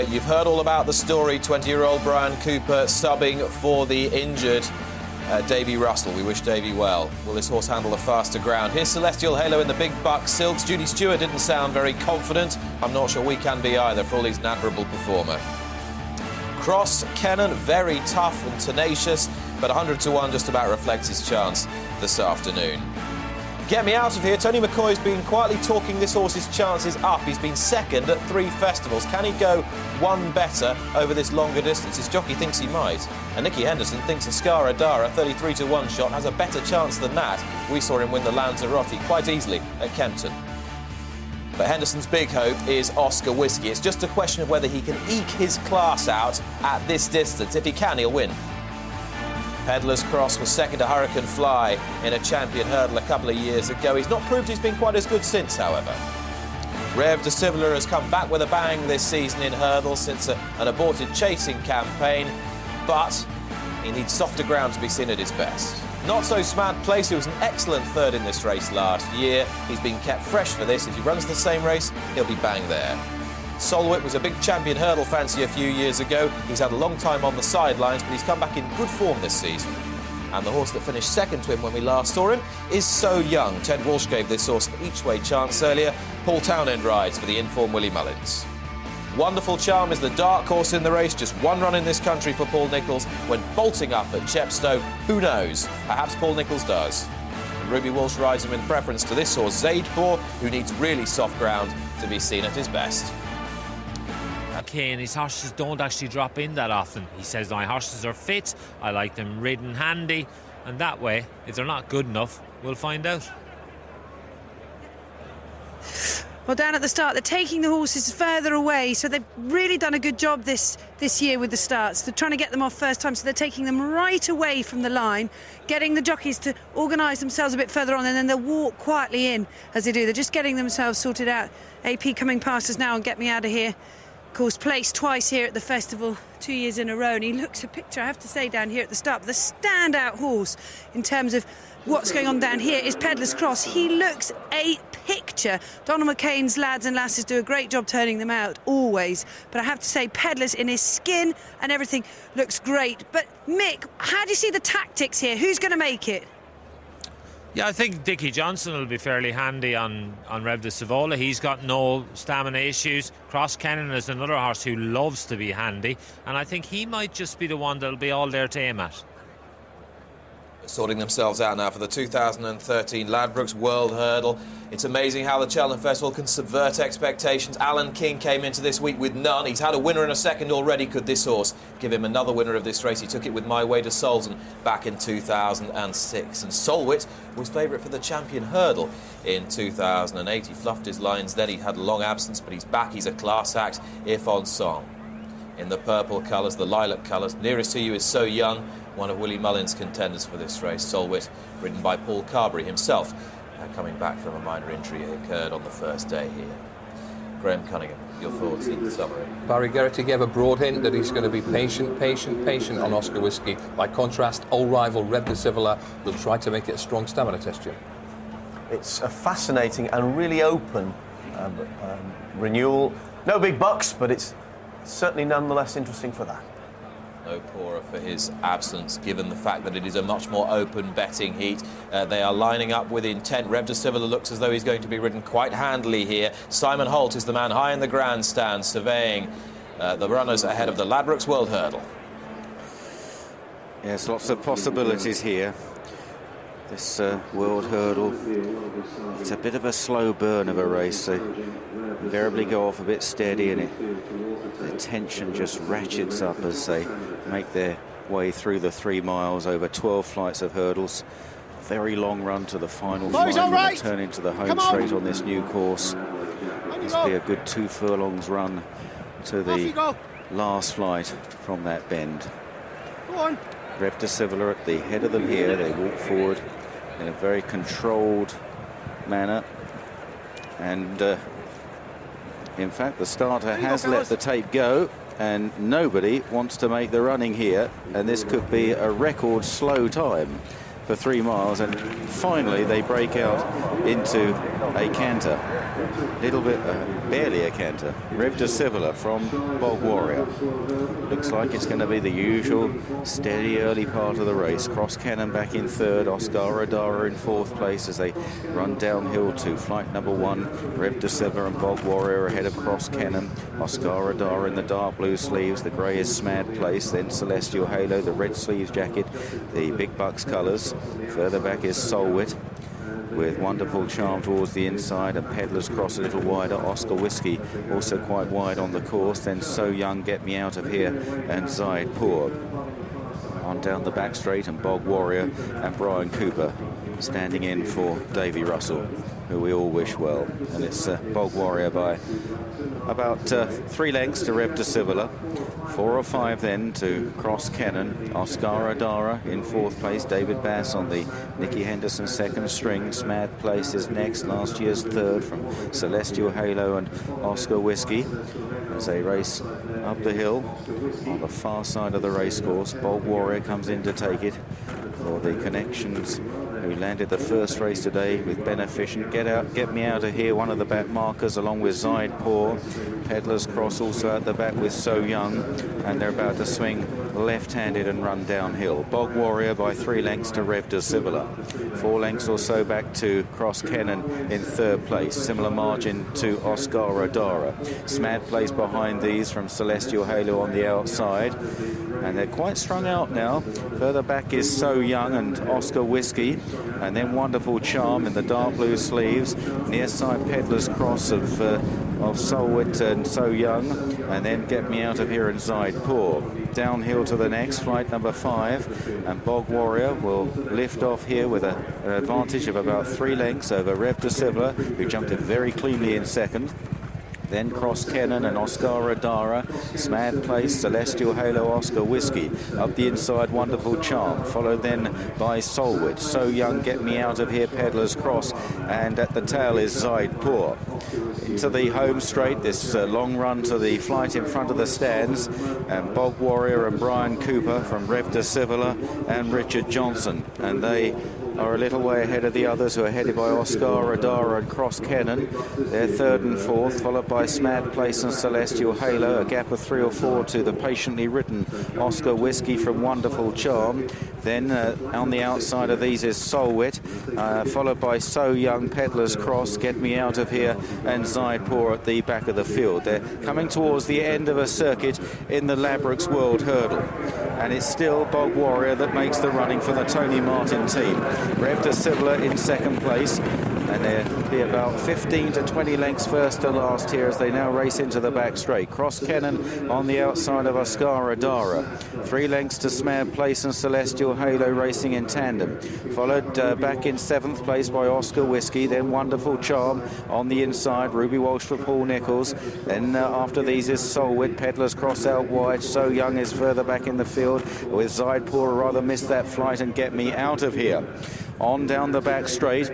You've heard all about the story, 20-year-old Brian Cooper subbing for the injured Davy Russell. We wish Davy well. Will this horse handle a faster ground? Here's Celestial Halo in the big buck silks. Judy Stewart didn't sound very confident. I'm not sure we can be either, for all he's an admirable performer. Cross Kennan, very tough and tenacious, but 100-1 just about reflects his chance this afternoon. Get me out of here. Tony McCoy's been quietly talking this horse's chances up. He's been second at 3 festivals. Can he go one better over this longer distance? His jockey thinks he might. And Nicky Henderson thinks Ascara Dara, 33-1 shot, has a better chance than that. We saw him win the Lanzarote quite easily at Kempton. But Henderson's big hope is Oscar Whiskey. It's just a question of whether he can eke his class out at this distance. If he can, he'll win. Peddler's Cross was second to Hurricane Fly in a champion hurdle a couple of years ago. He's not proved he's been quite as good since, however. Reve de Sivola has come back with a bang this season in hurdles since an aborted chasing campaign, but he needs softer ground to be seen at his best. Not so Smad Place, who was an excellent third in this race last year. He's been kept fresh for this. If he runs the same race, he'll be bang there. Solwhit was a big champion hurdle fancy a few years ago. He's had a long time on the sidelines, but he's come back in good form this season. And the horse that finished second to him when we last saw him is So Young. Ted Walsh gave this horse an each-way chance earlier. Paul Townend rides for the informed Willie Mullins. Wonderful Charm is the dark horse in the race. Just one run in this country for Paul Nicholls. When bolting up at Chepstow, who knows? Perhaps Paul Nicholls does. And Ruby Walsh rides him in preference to this horse, Zaidpour, who needs really soft ground to be seen at his best. Kane, his horses don't actually drop in that often. He says, my horses are fit, I like them ridden handy, and that way, if they're not good enough, we'll find out. Well, down at the start, they're taking the horses further away, so they've really done a good job this year with the starts. They're trying to get them off first time, so they're taking them right away from the line, getting the jockeys to organise themselves a bit further on, and then they'll walk quietly in as they do. They're just getting themselves sorted out. AP coming past us now and Get Me Out of Here. Of course, placed twice here at the festival 2 years in a row, and he looks a picture, I have to say, down here at the start. But the standout horse in terms of what's going on down here is Peddler's Cross. He looks a picture. Donald McCain's lads and lasses do a great job turning them out, always. But I have to say, Peddler's in his skin and everything looks great. But Mick, how do you see the tactics here? Who's going to make it? Yeah, I think Dickie Johnson will be fairly handy on Reve de Sivola. He's got no stamina issues. Cross Kennan is another horse who loves to be handy, and I think he might just be the one that'll be all there to aim at. Sorting themselves out now for the 2013 Ladbrokes World Hurdle. It's amazing how the Cheltenham Festival can subvert expectations. Alan King came into this week with none. He's had a winner and a second already. Could this horse give him another winner of this race? He took it with My Way to Solzen back in 2006. And Solwhit was favourite for the champion hurdle in 2008. He fluffed his lines then. He had a long absence, but he's back. He's a class act, if on song. In the purple colours, the lilac colours. Nearest to you is So Young, one of Willie Mullins' contenders for this race. Solwhit, ridden by Paul Carberry himself, coming back from a minor injury that occurred on the first day here. Graham Cunningham, your thoughts in summary? Barry Geraghty gave a broad hint that he's going to be patient on Oscar Whiskey. By contrast, old rival Reve de Sivola will try to make it a strong stamina test, Jim. It's a fascinating and really open renewal. No big bucks, but it's certainly nonetheless interesting for that. No poorer for his absence, given the fact that it is a much more open betting heat. They are lining up with intent. Reve de Sivola looks as though he's going to be ridden quite handily here. Simon Holt is the man high in the grandstand, surveying the runners ahead of the Ladbrokes World Hurdle. Yes, lots of possibilities here. This World Hurdle, it's a bit of a slow burn of a race. They invariably go off a bit steady, and the tension just ratchets up as they make their way through the 3 miles over 12 flights of hurdles. Very long run to the final flight, right. Turn into the home straight on this new course. This will be a good 2 furlongs run to the last flight from that bend. Go on. Reve de Sivola at the head of them here. They walk forward in a very controlled manner, and in fact the starter has let the tape go, and nobody wants to make the running here, and this could be a record slow time for 3 miles, and finally they break out into a canter. little bit, barely a canter. Reve de Sivola from Bog Warrior. Looks like it's going to be the usual steady early part of the race. Cross Cannon back in third, Oscar Adara in fourth place as they run downhill to flight number 1. Reve de Sivola and Bog Warrior ahead of Cross Cannon. Oscar Adara in the dark blue sleeves, the grey is Smad Place, then Celestial Halo, the red sleeves jacket, the Big Bucks colours. Further back is Solwhit with Wonderful Charm towards the inside, and Peddler's Cross a little wider. Oscar Whiskey also quite wide on the course. Then So Young, Get Me Out of Here, and Zaid Poor. On down the back straight, and Bog Warrior and Brian Cooper standing in for Davy Russell, who we all wish well. And it's Bog Warrior by about 3 lengths to Reve de Sivola, 4 or 5 then to Cross Cannon. Oscar Adara in fourth place, David Bass on the Nicky Henderson second string. Smad Place is next, last year's third from Celestial Halo and Oscar Whiskey as they race up the hill on the far side of the racecourse. Bog Warrior comes in to take it for the Connections, who landed the first race today with Beneficent. Get Me Out of Here, one of the back markers, along with Zaid Poor. Peddler's Cross also at the back with So Young, and they're about to swing left-handed and run downhill. Bog Warrior by 3 lengths to Reve de Sivola, 4 lengths or so back to Cross Cannon in third place, similar margin to Oscar Adara. Smad Place behind these from Celestial Halo on the outside, and they're quite strung out now. Further back is So Young and Oscar Whiskey, and then Wonderful Charm in the dark blue sleeves. Near side Peddler's Cross of Solwhit and So Young, and then Get Me Out of Here and Zaid Poor. Downhill to the next, flight number 5, and Bog Warrior will lift off here with an advantage of about 3 lengths over Reve de Sivola, who jumped it very cleanly in second. Then Cross Cannon and Oscar Adara, Smad Place, Celestial Halo, Oscar Whiskey. Up the inside, Wonderful Charm, followed then by Solwhit. So Young, Get Me Out of Here, Peddler's Cross, and at the tail is Zaid Poor. Into the home straight, this long run to the flight in front of the stands, and Bog Warrior and Brian Cooper from Reve de Sivola and Richard Johnson, and they are a little way ahead of the others, who are headed by Oscar Adara and Cross Cannon. They're third and fourth, followed by Smad Place and Celestial Halo, a gap of 3 or 4 to the patiently ridden Oscar Whiskey from Wonderful Charm. Then on the outside of these is Solwhit, followed by So Young, Peddler's Cross, Get Me Out of Here, and Zaid Poor at the back of the field. They're coming towards the end of a circuit in the Ladbrokes World Hurdle, and it's still Bog Warrior that makes the running for the Tony Martin team. Reve de Sivola in second place, and they'll be about 15 to 20 lengths first to last here as they now race into the back straight. Cross Cannon on the outside of Oscar Adara, 3 lengths to Smad Place and Celestial Halo racing in tandem, followed back in 7th place by Oscar Whiskey, then Wonderful Charm on the inside, Ruby Walsh for Paul Nicholls. Then after these is Solwhit, Peddler's Cross out wide. So Young is further back in the field, with Zaid Poor rather missed that flight and Get Me Out of Here. On down the back straight,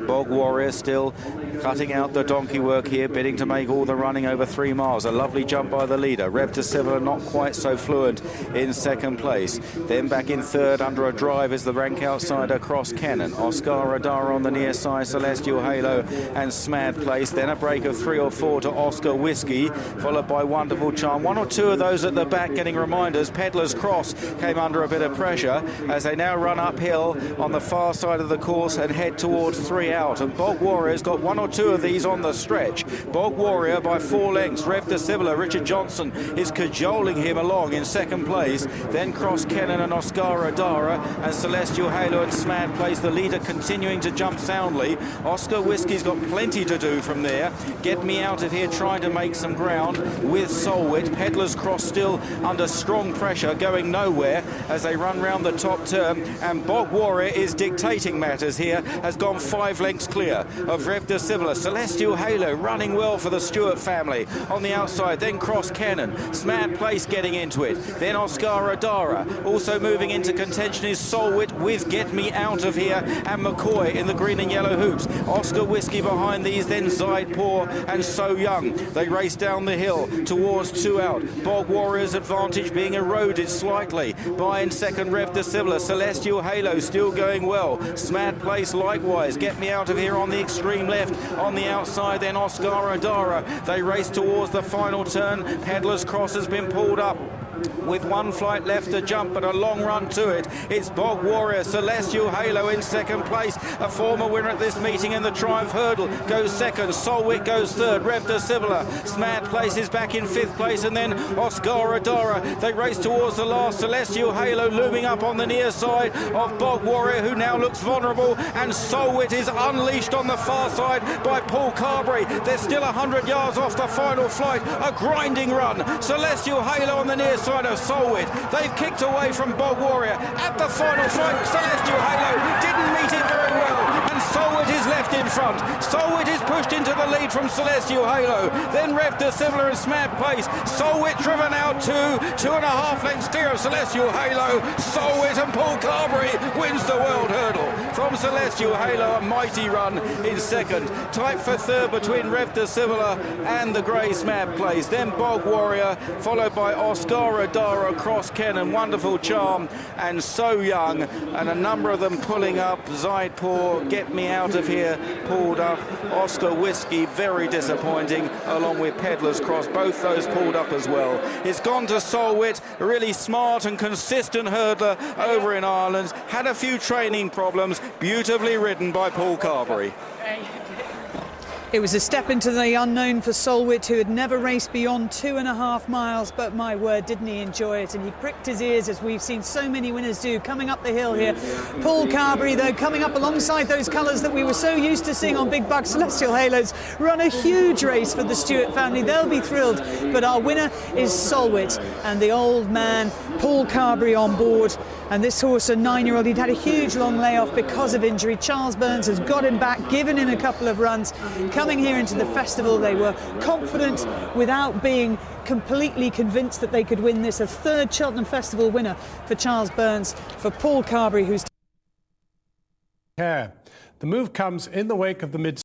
Bog Warrior still cutting out the donkey work here, bidding to make all the running over 3 miles. A lovely jump by the leader. Reve de Sivola not quite so fluent in second place. Then back in third under a drive is the rank outsider Cross Cannon. Oscar Adara on the near side, Celestial Halo and Smad Place. Then a break of 3 or 4 to Oscar Whiskey, followed by Wonderful Charm. 1 or 2 of those at the back getting reminders. Peddler's Cross came under a bit of pressure as they now run uphill on the far side of the course and head towards 3 out. And Bog Warrior's got 1 or 2 of these on the stretch. Bog Warrior by 4 lengths. Reve de Sivola, Richard Johnson is cajoling him along in second place. Then Cross Cannon and Oscar Adara, and Celestial Halo and Smad Place, the leader, continuing to jump soundly. Oscar Whiskey's got plenty to do from there. Get Me Out of Here trying to make some ground with Solwhit. Peddler's Cross still under strong pressure, going nowhere as they run round the top turn, and Bog Warrior is dictating matters here, has gone 5 lengths clear of Reve de Sivola. Celestial Halo running well for the Stewart family on the outside, then Cross Cannon. Smad Place getting into it, then Oscar Adara. Also moving into contention is Solwhit with Get Me Out of Here and McCoy in the green and yellow hoops. Oscar Whiskey behind these, then Zaid Poor and So Young. They race down the hill towards 2 out. Bog Warrior's advantage being eroded slightly by in second Reve de Sivola. Celestial Halo still going well. Smad Place likewise. Get Me out of here on the extreme left. On the outside then Oscar Adara. They race towards the final turn. Peddler's Cross has been pulled up with one flight left to jump, but a long run to it. It's Bog Warrior, Celestial Halo in second place. A former winner at this meeting in the Triumph Hurdle goes second. Solwhit goes third. Reve de Sivola, Smad places back in fifth place, and then Oscar Adara. They race towards the last. Celestial Halo looming up on the near side of Bog Warrior, who now looks vulnerable, and Solwhit is unleashed on the far side by Paul Carberry. They're still 100 yards off the final flight. A grinding run. Celestial Halo on the near side of Solwhit. They've kicked away from Bog Warrior. At the final flight, Celestial Halo didn't meet it very well, and Solwhit is left in front. Solwhit is pushed into the lead from Celestial Halo. Then Reve de Sivola and Smad pace. Solwhit driven out 2.5 lengths clear of Celestial Halo. Solwhit and Paul Carberry wins the World Hurdle. From Celestial Halo, a mighty run in second. Tight for third between Reve de Sivola and the grey Smad place. Then Bog Warrior, followed by Oscar Adara across Cheltenham. Wonderful charm and so young, and a number of them pulling up. Zaidpour, Get Me Out of Here, pulled up. Oscar Whiskey, very disappointing, along with Peddler's Cross. Both those pulled up as well. It's gone to Solwhit, a really smart and consistent hurdler over in Ireland. Had a few training problems, beautifully ridden by Paul Carberry. It was a step into the unknown for Solwhit, who had never raced beyond 2.5 miles, but my word, didn't he enjoy it. And he pricked his ears, as we've seen so many winners do, coming up the hill here. Paul Carberry, though, coming up alongside those colours that we were so used to seeing on Big Buck. Celestial Halos run a huge race for the Stewart family. They'll be thrilled. But our winner is Solwhit, and the old man, Paul Carberry, on board. And this horse, a 9-year-old, he'd had a huge long layoff because of injury. Charles Burns has got him back, given him a couple of runs. Coming here into the festival, they were confident without being completely convinced that they could win this. A third Cheltenham Festival winner for Charles Burns, for Paul Carberry, who's... The move comes in the wake of the mid